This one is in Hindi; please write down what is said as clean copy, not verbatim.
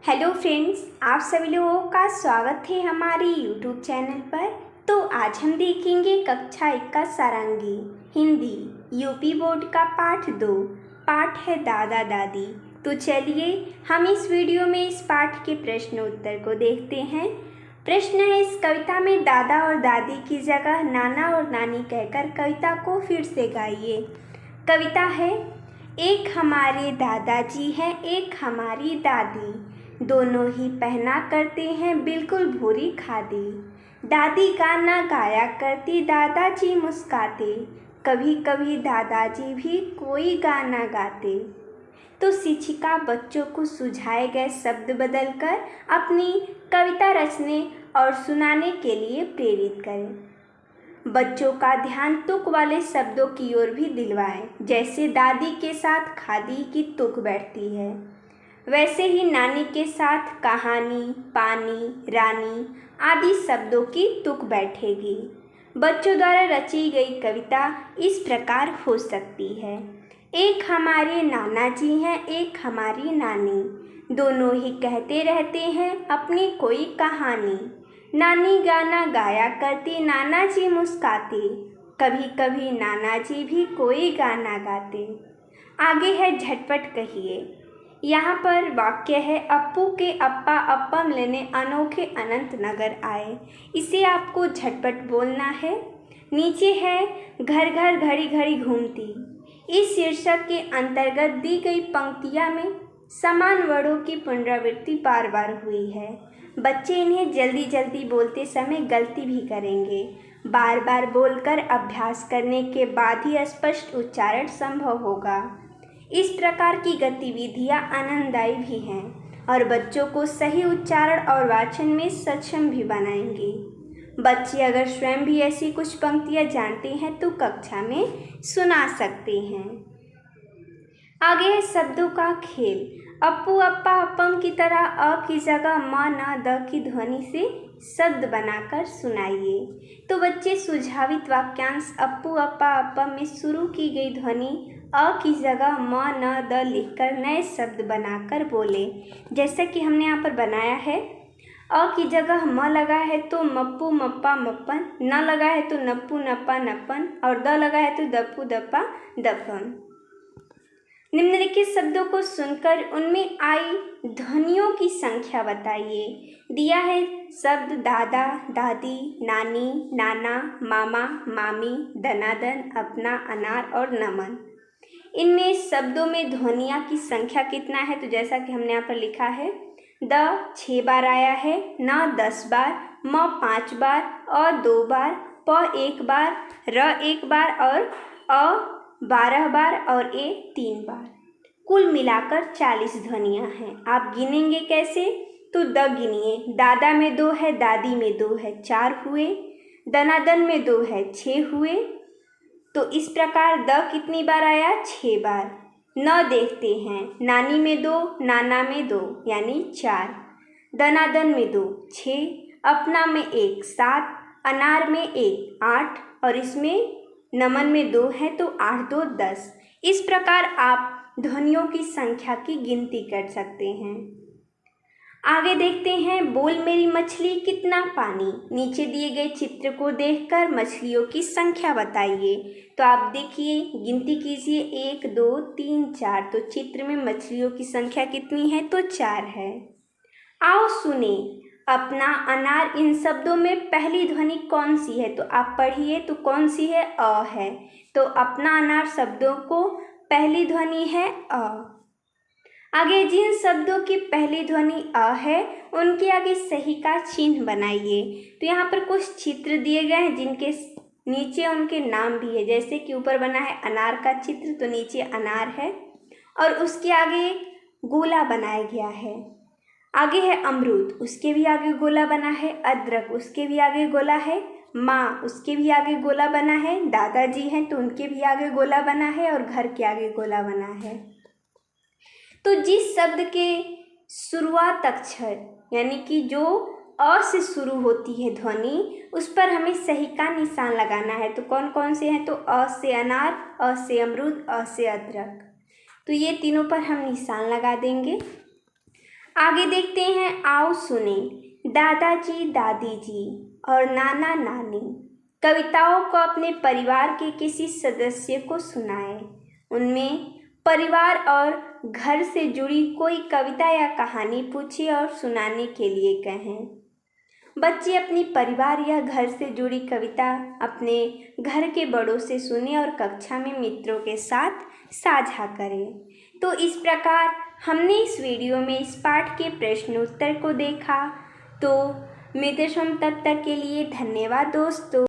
हेलो फ्रेंड्स, आप सभी लोगों का स्वागत है हमारे यूट्यूब चैनल पर। तो आज हम देखेंगे कक्षा 1 का सारंगी हिंदी यूपी बोर्ड का पाठ 2। पाठ है दादा दादी। तो चलिए हम इस वीडियो में इस पाठ के प्रश्न उत्तर को देखते हैं। प्रश्न है, इस कविता में दादा और दादी की जगह नाना और नानी कहकर कविता को फिर से गाइए। कविता है, एक हमारे दादाजी हैं, एक हमारी दादी, दोनों ही पहना करते हैं बिल्कुल भूरी खादी। दादी गाना गाया करती, दादाजी मुस्काते, कभी कभी दादाजी भी कोई गाना गाते। तो शिक्षिका बच्चों को सुझाए गए शब्द बदलकर अपनी कविता रचने और सुनाने के लिए प्रेरित करें। बच्चों का ध्यान तुक वाले शब्दों की ओर भी दिलवाएं। जैसे दादी के साथ खादी की तुक बैठती है, वैसे ही नानी के साथ कहानी, पानी, रानी आदि शब्दों की तुक बैठेगी। बच्चों द्वारा रची गई कविता इस प्रकार हो सकती है। एक हमारे नाना जी हैं, एक हमारी नानी, दोनों ही कहते रहते हैं अपनी कोई कहानी। नानी गाना गाया करती, नाना जी मुस्काते, कभी कभी नाना जी भी कोई गाना गाते। आगे है झटपट कहिए। यहाँ पर वाक्य है, अप्पू के अप्पा अप्पम लेने अनोखे अनंत नगर आए। इसे आपको झटपट बोलना है। नीचे है, घर घर घड़ी घड़ी घूमती। इस शीर्षक के अंतर्गत दी गई पंक्तियाँ में समान वर्णों की पुनरावृत्ति बार बार हुई है। बच्चे इन्हें जल्दी जल्दी बोलते समय गलती भी करेंगे। बार बार बोलकर अभ्यास करने के बाद ही स्पष्ट उच्चारण संभव होगा। इस प्रकार की गतिविधियाँ आनंददायी भी हैं और बच्चों को सही उच्चारण और वाचन में सक्षम भी बनाएंगी। बच्चे अगर स्वयं भी ऐसी कुछ पंक्तियाँ जानते हैं तो कक्षा में सुना सकते हैं। आगे है शब्दों का खेल। अप्पू अप्पा अप्पम की तरह अ की जगह म न द की ध्वनि से शब्द बनाकर सुनाइए। तो बच्चे सुझावित वाक्यांश अप्पू अप्पा अप्पम में शुरू की गई ध्वनि अ की जगह म न द लिखकर नए शब्द बनाकर बोले। जैसा कि हमने यहाँ पर बनाया है, अ की जगह म लगा है तो मप्पू मप्पा मप्पन, न लगा है तो नप्पू नप्पा नप्पन और द लगा है तो दप्पू दप्पा दप्पन। निम्नलिखित शब्दों को सुनकर उनमें आई ध्वनियों की संख्या बताइए। दिया है शब्द दादा, दादी, नानी, नाना, मामा, मामी, दनादन, अपना, अनार और नमन। इनमें शब्दों में ध्वनियाँ की संख्या कितना है? तो जैसा कि हमने यहाँ पर लिखा है, द 6 बार आया है, न 10 बार, म 5 बार, अ 2 बार, प 1 बार, र 1 बार और अ 12 बार और ए 3 बार। कुल मिलाकर 40 ध्वनियाँ हैं। आप गिनेंगे कैसे? तो द गिनिए। दादा में 2 है, दादी में 2 है, 4 हुए। दनादन में 2 है, 6 हुए। तो इस प्रकार द कितनी बार आया? 6 बार। न देखते हैं, नानी में 2, नाना में 2 यानी 4, दनादन में 2 6, अपना में 1 7, अनार में 1 8 और इसमें नमन में 2 है तो 8 2 10। इस प्रकार आप ध्वनियों की संख्या की गिनती कर सकते हैं। आगे देखते हैं, बोल मेरी मछली कितना पानी। नीचे दिए गए चित्र को देखकर मछलियों की संख्या बताइए। तो आप देखिए, गिनती कीजिए, 1 2 3 4। तो चित्र में मछलियों की संख्या कितनी है? तो 4 है। आओ सुने, अपना, अनार, इन शब्दों में पहली ध्वनि कौन सी है? तो आप पढ़िए, तो कौन सी है? अ है। तो अपना, अनार शब्दों को पहली ध्वनि है अ। आगे जिन शब्दों की पहली ध्वनि अ है उनके आगे सही का चिन्ह बनाइए। तो यहाँ पर कुछ चित्र दिए गए हैं जिनके नीचे उनके नाम भी है। जैसे कि ऊपर बना है अनार का चित्र, तो नीचे अनार है और उसके आगे गोला बनाया गया है। आगे है अमरूद, उसके भी आगे गोला बना है। अदरक, उसके भी आगे गोला है। माँ, उसके भी आगे गोला बना है। दादाजी हैं तो उनके भी आगे गोला बना है और घर के आगे गोला बना है। तो जिस शब्द के शुरुआत अक्षर यानी कि जो अ से शुरू होती है ध्वनि, उस पर हमें सही का निशान लगाना है। तो कौन कौन से हैं? तो अ से अनार, अ से अमरूद, अ से अदरक। तो ये तीनों पर हम निशान लगा देंगे। आगे देखते हैं, आओ सुने दादाजी दादी जी और नाना नानी कविताओं को अपने परिवार के किसी सदस्य को सुनाएं। उनमें परिवार और घर से जुड़ी कोई कविता या कहानी पूछे और सुनाने के लिए कहें। बच्चे अपनी परिवार या घर से जुड़ी कविता अपने घर के बड़ों से सुने और कक्षा में मित्रों के साथ साझा करें। तो इस प्रकार हमने इस वीडियो में इस पाठ के प्रश्न उत्तर को देखा। तो मिलते हैं तब तक के लिए धन्यवाद दोस्तों।